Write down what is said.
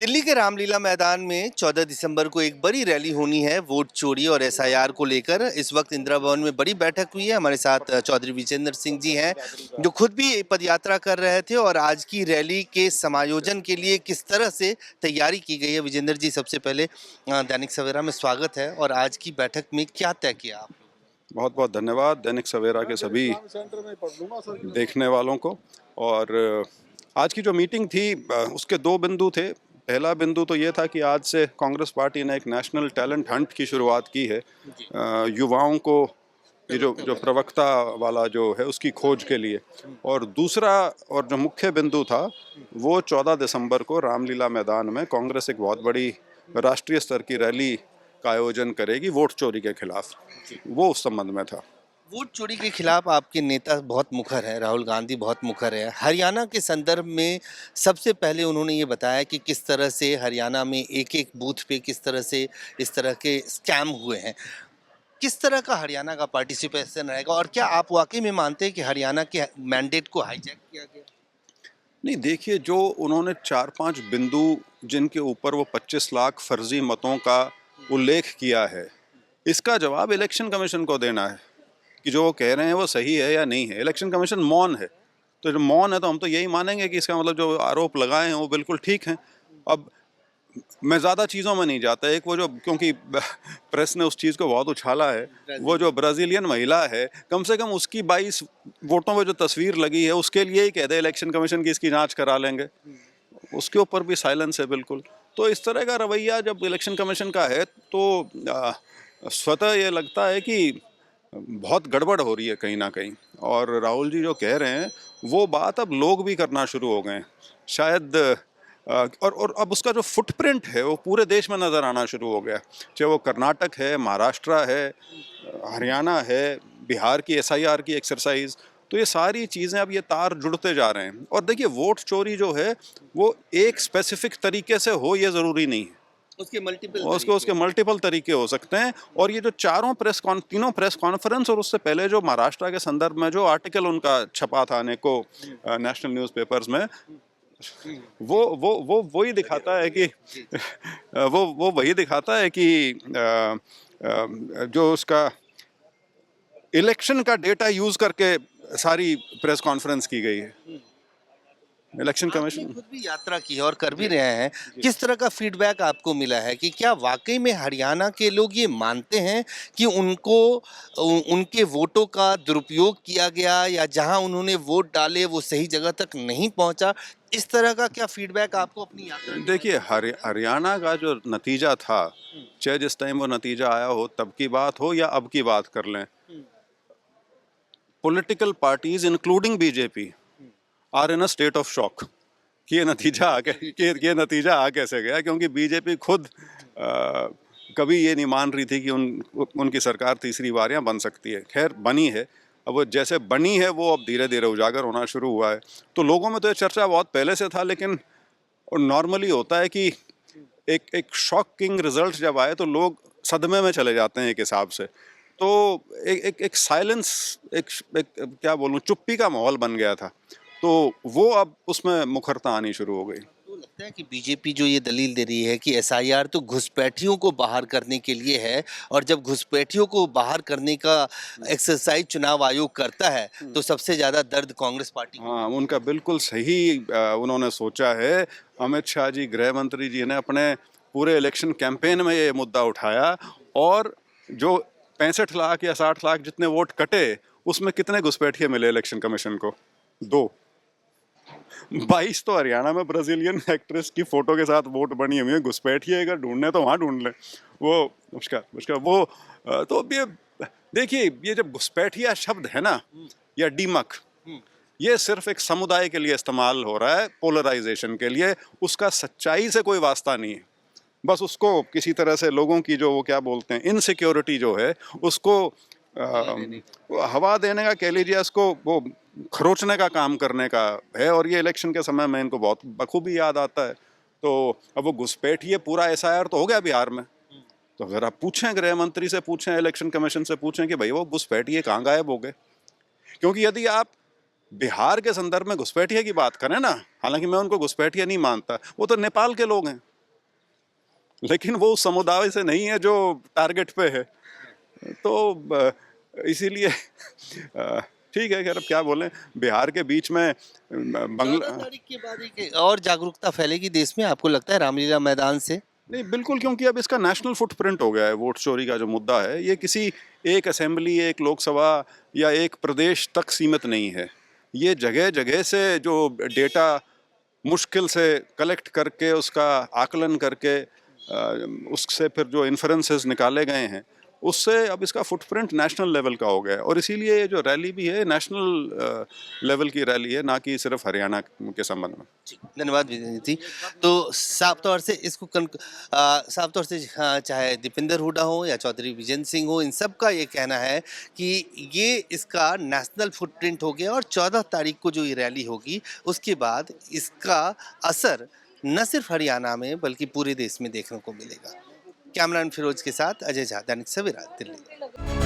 दिल्ली के रामलीला मैदान में 14 दिसंबर को एक बड़ी रैली होनी है वोट चोरी और एसआईआर को लेकर। इस वक्त इंदिरा भवन में बड़ी बैठक हुई है। हमारे साथ चौधरी विजेंद्र सिंह जी हैं जो खुद भी पदयात्रा कर रहे थे और आज की रैली के समायोजन के लिए किस तरह से तैयारी की गई है। विजेंद्र जी, सबसे पहले दैनिक सवेरा में स्वागत है और आज की बैठक में क्या तय किया आप? बहुत बहुत धन्यवाद दैनिक सवेरा के सभी देखने वालों को। और आज की जो मीटिंग थी उसके दो बिंदु थे। पहला बिंदु तो ये था कि आज से कांग्रेस पार्टी ने एक नेशनल टैलेंट हंट की शुरुआत की है, युवाओं को ये जो प्रवक्ता वाला जो है उसकी खोज के लिए। और दूसरा और जो मुख्य बिंदु था वो 14 दिसंबर को रामलीला मैदान में कांग्रेस एक बहुत बड़ी राष्ट्रीय स्तर की रैली का आयोजन करेगी वोट चोरी के खिलाफ, वो उस संबंध में था। वोट चोरी के खिलाफ आपके नेता बहुत मुखर है, राहुल गांधी बहुत मुखर है। हरियाणा के संदर्भ में सबसे पहले उन्होंने ये बताया कि किस तरह से हरियाणा में एक एक बूथ पे किस तरह से इस तरह के स्कैम हुए हैं। किस तरह का हरियाणा का पार्टिसिपेशन रहेगा और क्या आप वाकई में मानते हैं कि हरियाणा के मैंडेट को हाईजैक किया गया? नहीं, देखिए, जो उन्होंने 4-5 बिंदु जिनके ऊपर वो 25 लाख फर्जी मतों का उल्लेख किया है, इसका जवाब इलेक्शन कमीशन को देना है कि जो वो कह रहे हैं वो सही है या नहीं है। इलेक्शन कमीशन मौन है, तो जो मौन है तो हम तो यही मानेंगे कि इसका मतलब जो आरोप लगाए हैं वो बिल्कुल ठीक हैं। अब मैं ज़्यादा चीज़ों में नहीं जाता। एक वो जो, क्योंकि प्रेस ने उस चीज़ को बहुत उछाला है, वो जो ब्राज़ीलियन महिला है, कम से कम उसकी 22 वोटों में जो तस्वीर लगी है उसके लिए ही कह दे इलेक्शन कमीशन की इसकी जांच करा लेंगे, उसके ऊपर भी साइलेंस है बिल्कुल। तो इस तरह का रवैया जब इलेक्शन कमीशन का है तो स्वतः ये लगता है कि बहुत गड़बड़ हो रही है कहीं ना कहीं। और राहुल जी जो कह रहे हैं वो बात अब लोग भी करना शुरू हो गए हैं शायद। और अब उसका जो फुटप्रिंट है वो पूरे देश में नज़र आना शुरू हो गया, चाहे वो कर्नाटक है, महाराष्ट्र है, हरियाणा है, बिहार की एसआईआर की एक्सरसाइज। तो ये सारी चीज़ें अब ये तार जुड़ते जा रहे हैं। और देखिए, वोट चोरी जो है वो एक स्पेसिफिक तरीके से हो ये ज़रूरी नहीं है, उसके मल्टीपल तरीके हो सकते हैं। और ये जो तीनों प्रेस कॉन्फ्रेंस और उससे पहले जो महाराष्ट्र के संदर्भ में जो आर्टिकल उनका छपा था अनेकों नेशनल न्यूज़पेपर्स में, वो वही दिखाता है कि वो वही दिखाता है कि जो उसका इलेक्शन का डेटा यूज करके सारी प्रेस कॉन्फ्रेंस की गई है। इलेक्शन कमीशन खुद भी यात्रा की है और कर भी रहे हैं। किस तरह का फीडबैक आपको मिला है कि क्या वाकई में हरियाणा के लोग ये मानते हैं कि उनके वोटों का दुरुपयोग किया गया या जहां उन्होंने वोट डाले वो सही जगह तक नहीं पहुंचा? इस तरह का क्या फीडबैक आपको अपनी यात्रा? देखिए, हरियाणा का जो नतीजा था, चाहे जिस टाइम वो नतीजा आया हो तब की बात हो या अब की बात कर लें, political parties including BJP are in a state of shock कि ये नतीजा आ कैसे गया। क्योंकि बीजेपी खुद कभी ये नहीं मान रही थी कि उनकी सरकार तीसरी बार यहाँ बन सकती है। खैर, बनी है। अब वो जैसे बनी है वो अब धीरे धीरे उजागर होना शुरू हुआ है। तो लोगों में तो ये चर्चा बहुत पहले से था, लेकिन नॉर्मली होता है कि एक शॉकिंग रिजल्ट जब आए तो लोग सदमे में चले जाते हैं एक हिसाब से। तो एक साइलेंस, एक क्या बोलूं, चुप्पी का माहौल बन गया था। तो वो अब उसमें मुखरता आनी शुरू हो गई। तो लगता है कि बीजेपी जो ये दलील दे रही है कि एसआईआर तो घुसपैठियों को बाहर करने के लिए है और जब घुसपैठियों को बाहर करने का एक्सरसाइज चुनाव आयोग करता है तो सबसे ज्यादा दर्द कांग्रेस पार्टी को। हाँ, उनका बिल्कुल सही उन्होंने सोचा है। अमित शाह जी, गृह मंत्री जी ने अपने पूरे इलेक्शन कैंपेन में ये मुद्दा उठाया। और जो 65 लाख या 60 लाख जितने वोट कटे उसमें कितने घुसपैठिए मिले इलेक्शन कमीशन को? 2। 22 तो हरियाणा में ब्राजीलियन एक्ट्रेस की फोटो के साथ वोट बनी हुई है। घुसपैठिए अगर ढूंढने तो वहां ढूंढ ले। वो उसका वो तो ये देखिए, ये जब घुसपैठिया शब्द है ना, या डीमक, ये सिर्फ एक समुदाय के लिए इस्तेमाल हो रहा है, पोलराइजेशन के लिए। उसका सच्चाई से कोई वास्ता नहीं है। बस उसको किसी तरह से लोगों की जो वो क्या बोलते हैं इनसिक्योरिटी जो है उसको हवा देने का, कह लीजिए, उसको वो खरोचने का काम करने का है। और ये इलेक्शन के समय में इनको बहुत बखूबी याद आता है। तो अब वो घुसपैठिए पूरा एसआईआर तो हो गया बिहार में। तो अगर आप पूछें, गृह मंत्री से पूछें, इलेक्शन कमीशन से पूछें कि भाई वो घुसपैठिए कहाँ गायब हो गए। क्योंकि यदि आप बिहार के संदर्भ में घुसपैठिए की बात करें ना, हालांकि मैं उनको घुसपैठिए नहीं मानता, वो तो नेपाल के लोग हैं। लेकिन वो उस समुदाय से नहीं है जो टारगेट पे है। तो इसीलिए ठीक है, खैर अब क्या बोलें, बिहार के बीच में 14 तारीख के बाद एक और जागरूकता फैलेगी देश में, आपको लगता है रामलीला मैदान से? नहीं, बिल्कुल, क्योंकि अब इसका नेशनल फुटप्रिंट हो गया है। वोट चोरी का जो मुद्दा है, ये किसी एक असेंबली, एक लोकसभा या एक प्रदेश तक सीमित नहीं है। ये जगह जगह से जो डेटा मुश्किल से कलेक्ट करके, उसका आकलन करके उससे फिर जो इन्फ्रेंसेस निकाले गए हैं, उससे अब इसका फुटप्रिंट नेशनल लेवल का हो गया है। और इसीलिए ये जो रैली भी है, नेशनल लेवल की रैली है, ना कि सिर्फ हरियाणा के संबंध में। जी, धन्यवाद विजय जी। तो साफ तौर से साफ तौर से चाहे दीपेंद्र हुड्डा हो या चौधरी विजेंद्र सिंह हो, इन सब का ये कहना है कि ये इसका नेशनल फुटप्रिंट हो गया और 14 तारीख को जो ये रैली होगी, उसके बाद इसका असर न सिर्फ हरियाणा में बल्कि पूरे देश में देखने को मिलेगा। कैमरामैन फिरोज के साथ अजय झा, दैनिक सवेरा, दिल्ली।